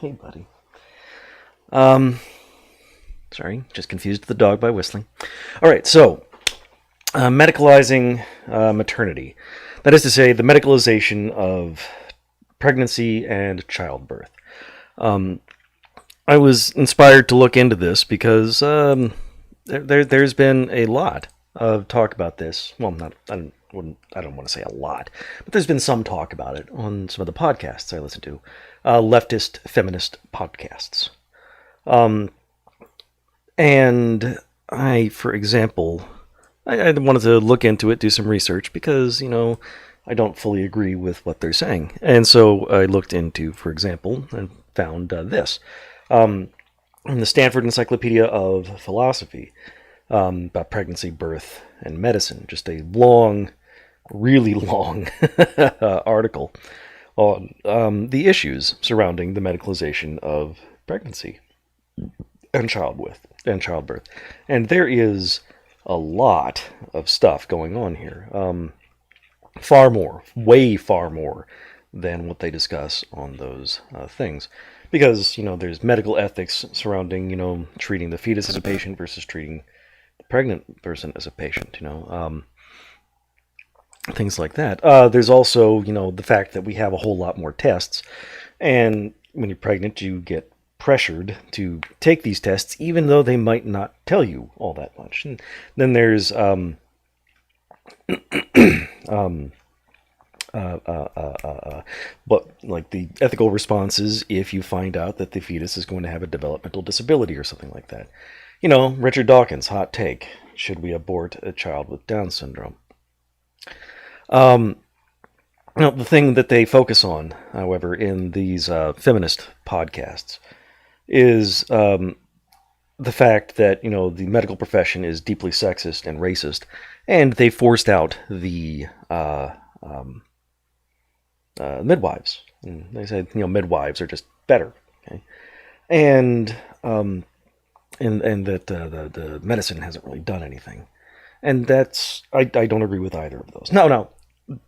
Hey, buddy. Um, Sorry, just confused the dog by whistling. All right, so medicalizing maternity. That is to say, the medicalization of pregnancy and childbirth. Um, I was inspired to look into this because there's been a lot of talk about this. Well, not I don't want to say a lot, but there's been some talk about it on some of the podcasts I listen to, leftist feminist podcasts. Um, and for example, I wanted to look into it, do some research because I don't fully agree with what they're saying, and so I looked into, for example, and found this. Um, in the Stanford Encyclopedia of Philosophy, about pregnancy, birth, and medicine. Just a long, really long article on the issues surrounding the medicalization of pregnancy and childbirth. And there is a lot of stuff going on here. Far more, way far more than what they discuss on those things. Because, there's medical ethics surrounding, treating the fetus as a patient versus treating the pregnant person as a patient, things like that. There's also, the fact that we have a whole lot more tests. And when you're pregnant, you get pressured to take these tests, even though they might not tell you all that much. And then there's um, but like the ethical responses if you find out that the fetus is going to have a developmental disability or something like that. Richard Dawkins, hot take: should we abort a child with Down syndrome? Um, the thing that they focus on, however, in these feminist podcasts is the fact that the medical profession is deeply sexist and racist, and they forced out the midwives. And they said midwives are just better, okay, and and that the medicine hasn't really done anything, and that's I don't agree with either of those. No,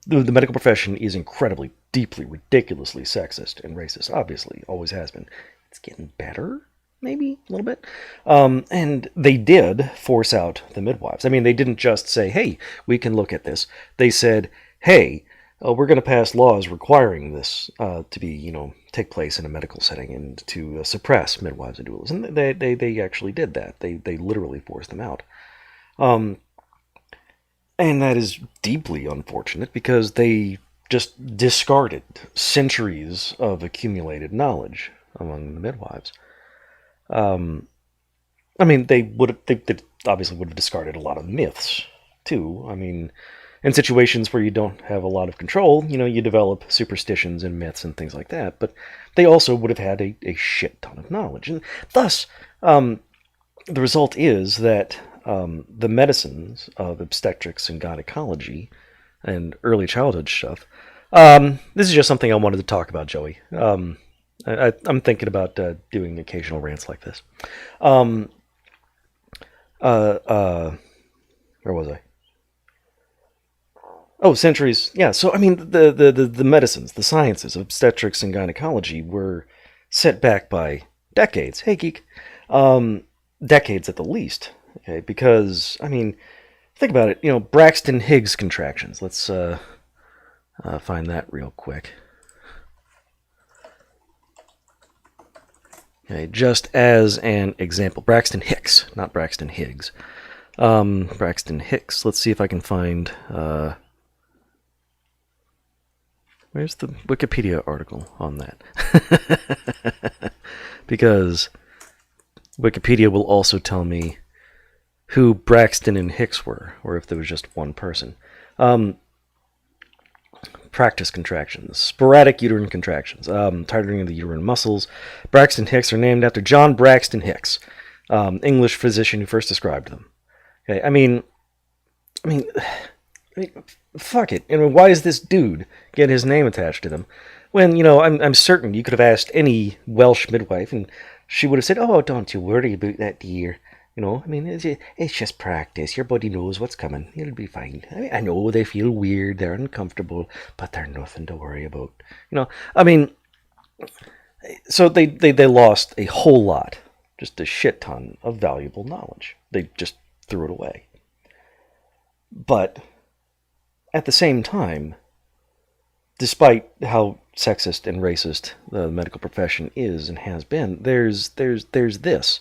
the medical profession is incredibly, deeply, ridiculously sexist and racist. Obviously, always has been. It's getting better, maybe a little bit. And they did force out the midwives. I mean, they didn't just say, "Hey, we can look at this." They said, "Hey, we're going to pass laws requiring this to be, take place in a medical setting and to suppress midwives and doulas." And they actually did that. They literally forced them out. Um, and that is deeply unfortunate because they just discarded centuries of accumulated knowledge among the midwives. Um, I mean, they obviously would have discarded a lot of myths too. I mean, in situations where you don't have a lot of control, you develop superstitions and myths and things like that. But they also would have had a shit ton of knowledge, and thus the result is that the medicines of obstetrics and gynecology and early childhood stuff. This is just something I wanted to talk about, Joey. I'm thinking about doing occasional rants like this. Um, where was I? Oh, centuries. Yeah. So I mean, the medicines, the sciences of obstetrics and gynecology were set back by decades. Hey, geek. Um, Decades at the least. Okay, because I mean, think about it. Braxton Higgs contractions. Let's find that real quick. Okay, just as an example, Braxton Hicks, not Braxton Higgs. Braxton Hicks. Let's see if I can find. Where's the Wikipedia article on that? Because Wikipedia will also tell me who Braxton and Hicks were, or if there was just one person. Practice contractions, sporadic uterine contractions, tightening of the uterine muscles. Braxton Hicks are named after John Braxton Hicks, English physician who first described them. Okay, I mean, fuck it. I mean, why does this dude get his name attached to them? When I'm certain you could have asked any Welsh midwife, and she would have said, "Oh, don't you worry about that, dear. I mean, it's just practice. Your body knows what's coming. It'll be fine. I know they feel weird, they're uncomfortable, but they're nothing to worry about." I mean, So they lost a whole lot, just a shit ton of valuable knowledge. They just threw it away. But at the same time, despite how sexist and racist the medical profession is and has been, there's this.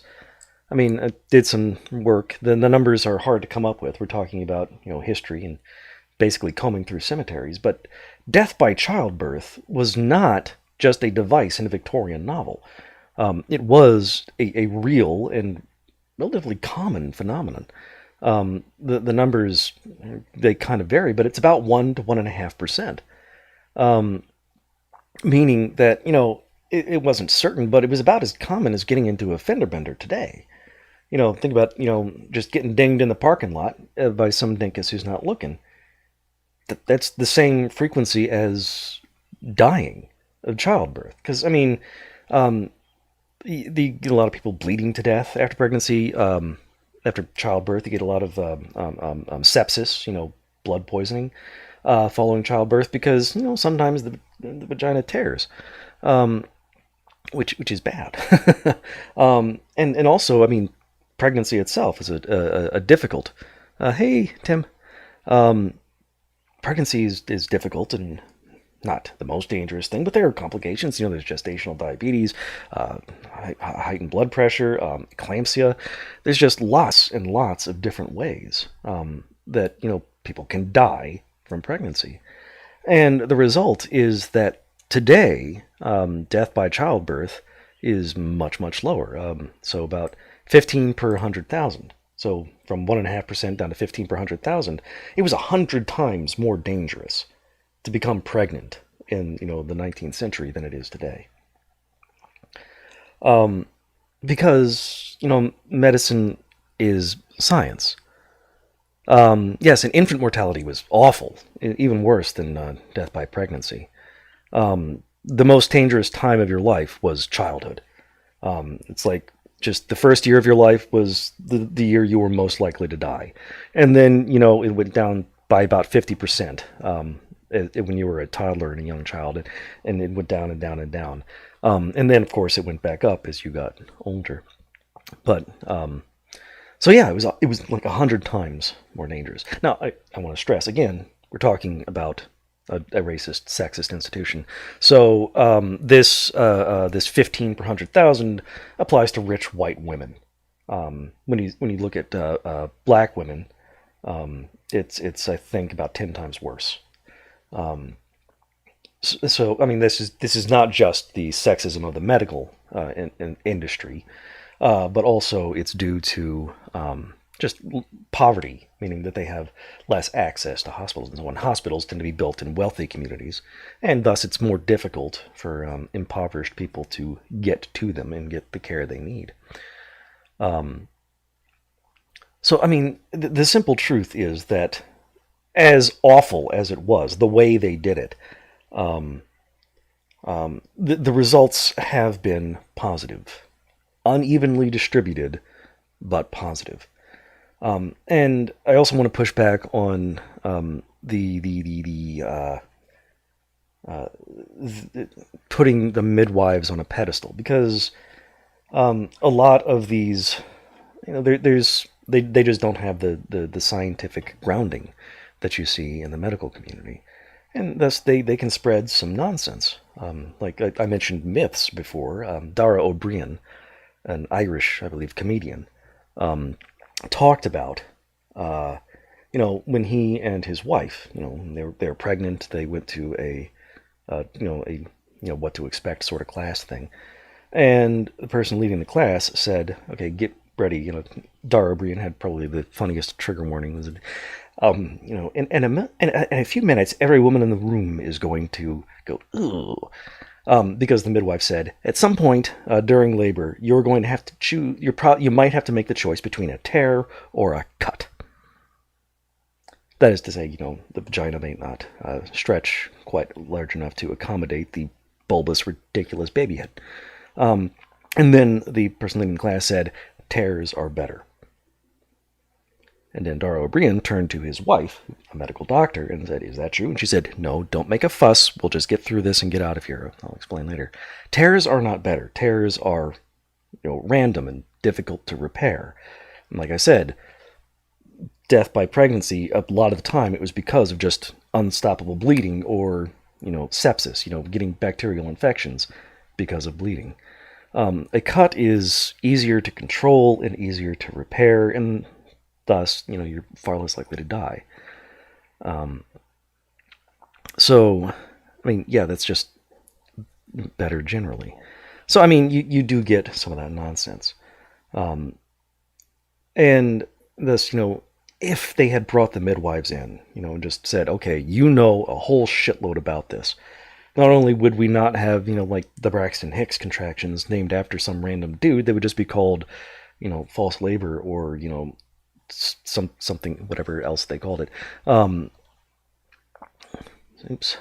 I mean, I did some work. The numbers are hard to come up with. We're talking about history and basically combing through cemeteries. But death by childbirth was not just a device in a Victorian novel. It was a real and relatively common phenomenon. The numbers, they kind of vary, but it's about 1 to 1.5%. Meaning that, it wasn't certain, but it was about as common as getting into a fender bender today. Think about, just getting dinged in the parking lot by some dinkus who's not looking. That's the same frequency as dying of childbirth. Because, I mean, you get a lot of people bleeding to death after pregnancy. After childbirth, you get a lot of sepsis, blood poisoning following childbirth because, sometimes the vagina tears, which is bad. And also, I mean, pregnancy itself is a difficult. Hey, Tim. Pregnancy is difficult and not the most dangerous thing, but there are complications. There's gestational diabetes, heightened blood pressure, eclampsia. There's just lots and lots of different ways that people can die from pregnancy, and the result is that today death by childbirth is much lower. So about 15 per 100,000. So from 1.5% down to 15 per 100,000, it was 100 times more dangerous to become pregnant in the 19th century than it is today. Because medicine is science. Yes, and infant mortality was awful, even worse than death by pregnancy. The most dangerous time of your life was childhood. It's like just the first year of your life was the year you were most likely to die. And then, it went down by about 50% when you were a toddler and a young child, and it went down and down and down. And then, of course, it went back up as you got older. But, so yeah, it was like 100 times more dangerous. Now, I want to stress, again, we're talking about a racist, sexist institution. So this 15 per 100,000 applies to rich white women. When you look at black women, it's I think about 10 times worse. So I mean, this is not just the sexism of the medical industry, but also it's due to just poverty, meaning that they have less access to hospitals and so on. Hospitals tend to be built in wealthy communities, and thus it's more difficult for impoverished people to get to them and get the care they need. So, I mean, the simple truth is that as awful as it was, the way they did it, the results have been positive. Unevenly distributed, but positive. And I also want to push back on putting the midwives on a pedestal, because a lot of these, they just don't have the scientific grounding that you see in the medical community, and thus they can spread some nonsense. Like I mentioned myths before. Dara O'Brien, an Irish, I believe, comedian, talked about, when he and his wife, they were pregnant. They went to a what to expect sort of class thing, and the person leading the class said, "Okay, get ready." Dara O'Brien had probably the funniest trigger warning. Was, in a few minutes, every woman in the room is going to go, "Ooh." Because the midwife said, at some point during labor, you're going to have to choose. You might have to make the choice between a tear or a cut. That is to say, the vagina may not stretch quite large enough to accommodate the bulbous, ridiculous baby head. And then the person leading the class said, tears are better. And then Dara O'Brien turned to his wife, a medical doctor, and said, "Is that true?" And she said, "No, don't make a fuss. We'll just get through this and get out of here. I'll explain later." Tears are not better. Tears are, random and difficult to repair. And like I said, death by pregnancy, a lot of the time it was because of just unstoppable bleeding or, sepsis, getting bacterial infections because of bleeding. A cut is easier to control and easier to repair, and thus, you're far less likely to die. So, that's just better generally. So, you do get some of that nonsense. And thus, if they had brought the midwives in, and just said, okay, a whole shitload about this, not only would we not have, like the Braxton Hicks contractions named after some random dude, they would just be called, false labor or, something, whatever else they called it. Oops.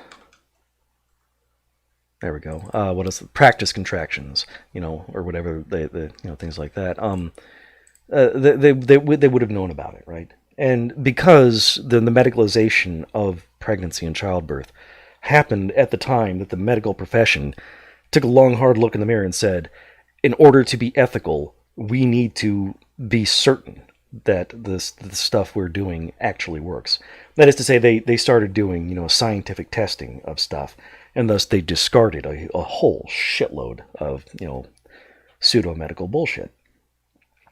There we go. What else? Practice contractions, or whatever, things like that. They would have known about it, right? And because the medicalization of pregnancy and childbirth happened at the time that the medical profession took a long, hard look in the mirror and said, in order to be ethical, we need to be certain that the stuff we're doing actually works. That is to say, they started doing, scientific testing of stuff, and thus they discarded a whole shitload of, pseudo-medical bullshit.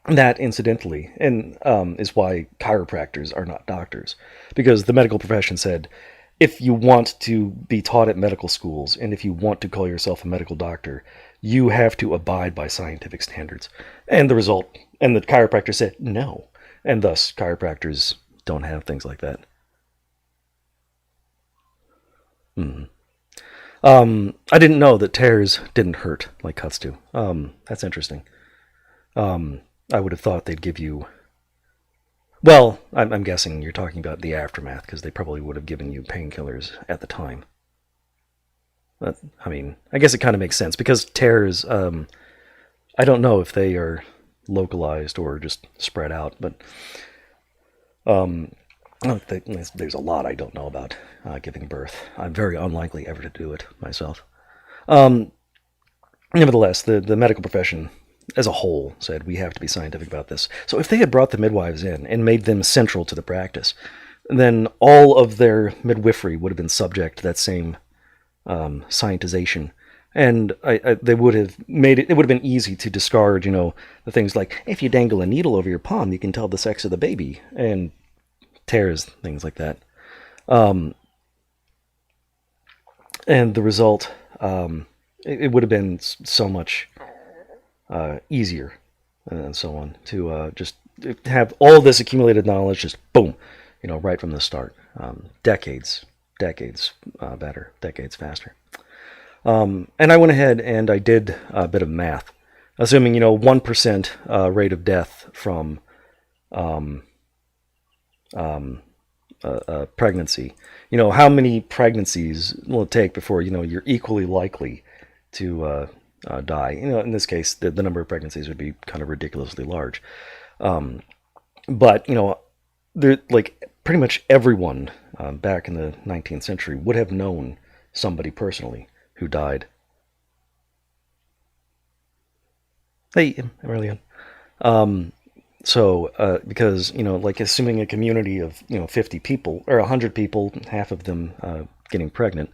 That, incidentally, is why chiropractors are not doctors. Because the medical profession said, if you want to be taught at medical schools, and if you want to call yourself a medical doctor, you have to abide by scientific standards. And the chiropractor said no. And thus, chiropractors don't have things like that. I didn't know that tears didn't hurt like cuts do. That's interesting. I would have thought they'd give you... Well, I'm guessing you're talking about the aftermath, because they probably would have given you painkillers at the time. But, I guess it kind of makes sense, because tears, I don't know if they are localized or just spread out, but there's a lot I don't know about giving birth. I'm very unlikely ever to do it myself. Nevertheless, the medical profession as a whole said we have to be scientific about this. So if they had brought the midwives in and made them central to the practice, then all of their midwifery would have been subject to that same scientization. And they would have made it would have been easy to discard, the things like, if you dangle a needle over your palm, you can tell the sex of the baby, and tears, things like that. And the result, it would have been so much easier, and so on, to just have all this accumulated knowledge, just boom, right from the start. Decades better, decades faster. And I went ahead and I did a bit of math, assuming 1% rate of death from pregnancy. How many pregnancies will it take before you're equally likely to die? In this case, the number of pregnancies would be kind of ridiculously large. But pretty much everyone back in the 19th century would have known somebody personally who died. Hey, Aurelian. Because, assuming a community of, 50 people, or 100 people, half of them getting pregnant,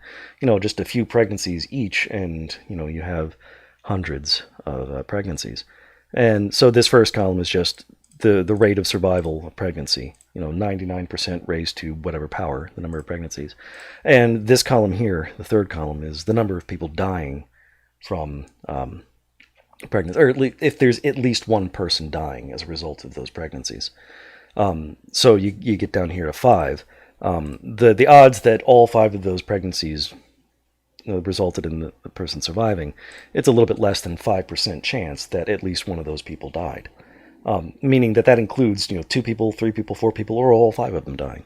just a few pregnancies each, and, you have hundreds of pregnancies. And so this first column is just the rate of survival of pregnancy, 99% raised to whatever power, the number of pregnancies. And this column here, the third column, is the number of people dying from pregnancy, or if there's at least one person dying as a result of those pregnancies. So you get down here to 5. The odds that all 5 of those pregnancies resulted in the person surviving, it's a little bit less than 5% chance that at least one of those people died. Meaning that includes, 2 people, 3 people, 4 people, or all 5 of them dying,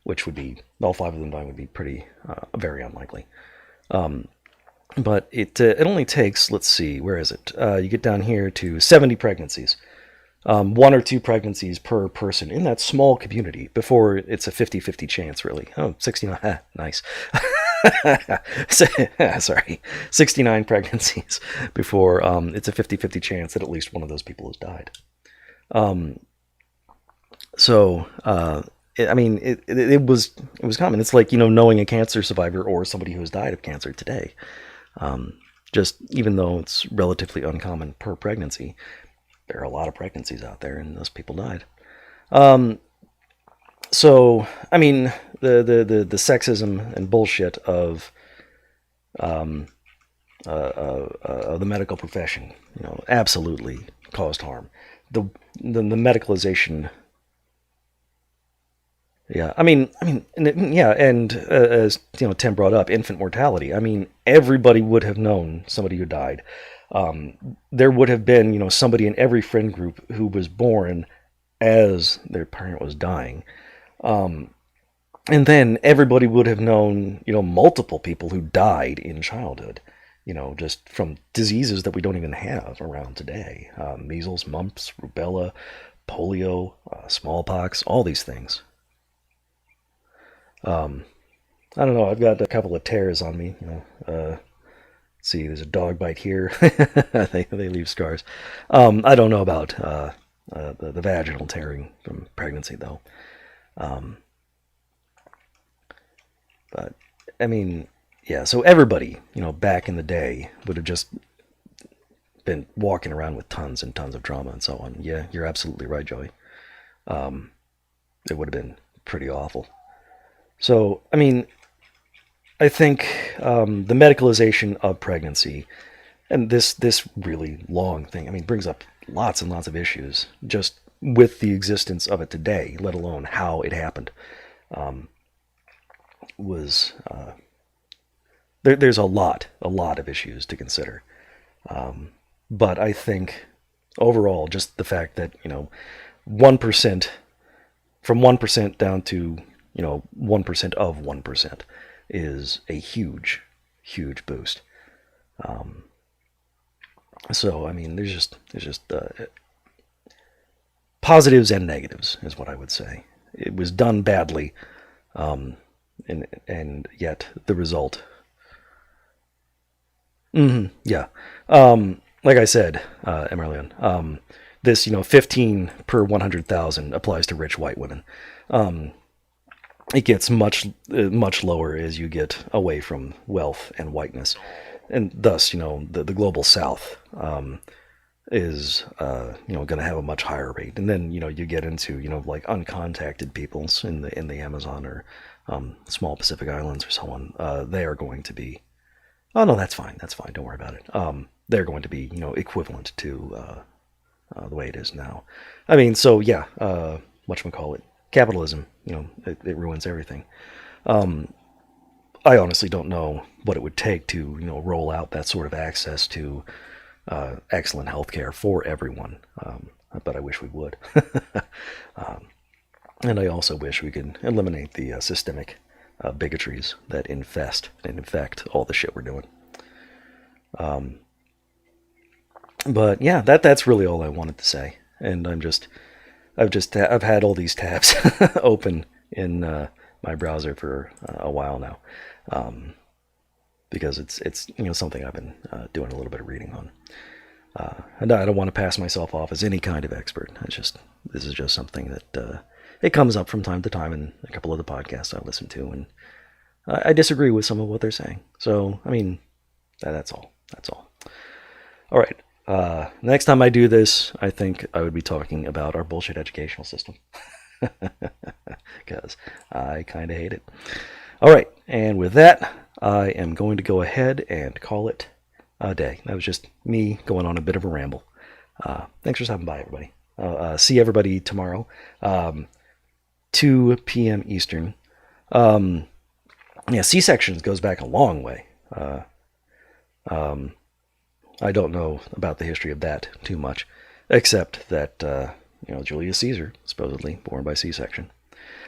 which would be, all 5 of them dying would be pretty, very unlikely. But it only takes, let's see, where is it? You get down here to 70 pregnancies 1 or 2 pregnancies per person in that small community before it's a 50-50 chance, really. Oh, 69. Nice. Sorry. 69 pregnancies before it's a 50-50 chance that at least one of those people has died. It was common. It's like, knowing a cancer survivor or somebody who has died of cancer today. Just even though it's relatively uncommon per pregnancy, there are a lot of pregnancies out there, and those people died. So, I mean, the sexism and bullshit of the medical profession, absolutely caused harm. The medicalization. Yeah, and as Tim brought up, infant mortality. I mean, everybody would have known somebody who died. There would have been, somebody in every friend group who was born as their parent was dying. And then everybody would have known, multiple people who died in childhood, just from diseases that we don't even have around today. Measles, mumps, rubella, polio, smallpox, all these things. I don't know. I've got a couple of tears on me. Let's see, there's a dog bite here. they leave scars. I don't know about the vaginal tearing from pregnancy, though. But I mean, yeah. So everybody, back in the day would have just been walking around with tons and tons of trauma and so on. Yeah, you're absolutely right, Joey. It would have been pretty awful. So, I mean, I think the medicalization of pregnancy and this really long thing, I mean, brings up lots and lots of issues just with the existence of it today, let alone how it happened. There's a lot of issues to consider. But I think overall, just the fact that 1%, from 1% down to 1% of 1% is a huge boost. So I mean, there's just positives and negatives is what I would say. It was done badly, and yet the result. Yeah. Like I said, Emerlion, this 15 per 100,000 applies to rich white women. It gets much lower as you get away from wealth and whiteness, and thus the global South is going to have a much higher rate. And then you get into like uncontacted peoples in the Amazon or small Pacific Islands or so on. They are going to be, oh no, that's fine, don't worry about it. They're going to be equivalent to the way it is now. I mean, so yeah, whatchamacallit, capitalism, it ruins everything. I honestly don't know what it would take to roll out that sort of access to excellent healthcare for everyone, but I wish we would. And I also wish we could eliminate the systemic bigotries that infest and infect all the shit we're doing. But yeah, that's really all I wanted to say. And I've had all these tabs open in my browser for a while now, because it's something I've been doing a little bit of reading on. And I don't want to pass myself off as any kind of expert. This is just something that it comes up from time to time in a couple of the podcasts I listen to, and I disagree with some of what they're saying. So I mean, that's all. All right. Next time I do this, I think I would be talking about our bullshit educational system, because I kind of hate it. All right, and with that, I am going to go ahead and call it a day. That was just me going on a bit of a ramble. Thanks for stopping by, everybody. See everybody tomorrow, 2 p.m. Eastern. Yeah, C-sections goes back a long way. I don't know about the history of that too much, except that Julius Caesar, supposedly born by C-section.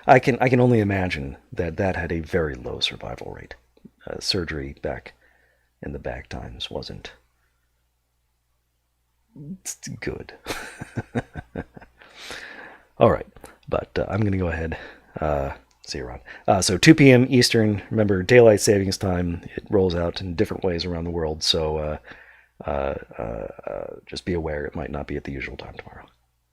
I can only imagine that had a very low survival rate. Surgery back in the back times wasn't it's good. All right, but I'm going to go ahead. See you around. So 2 p.m. Eastern. Remember, daylight savings time. It rolls out in different ways around the world. So just be aware it might not be at the usual time tomorrow.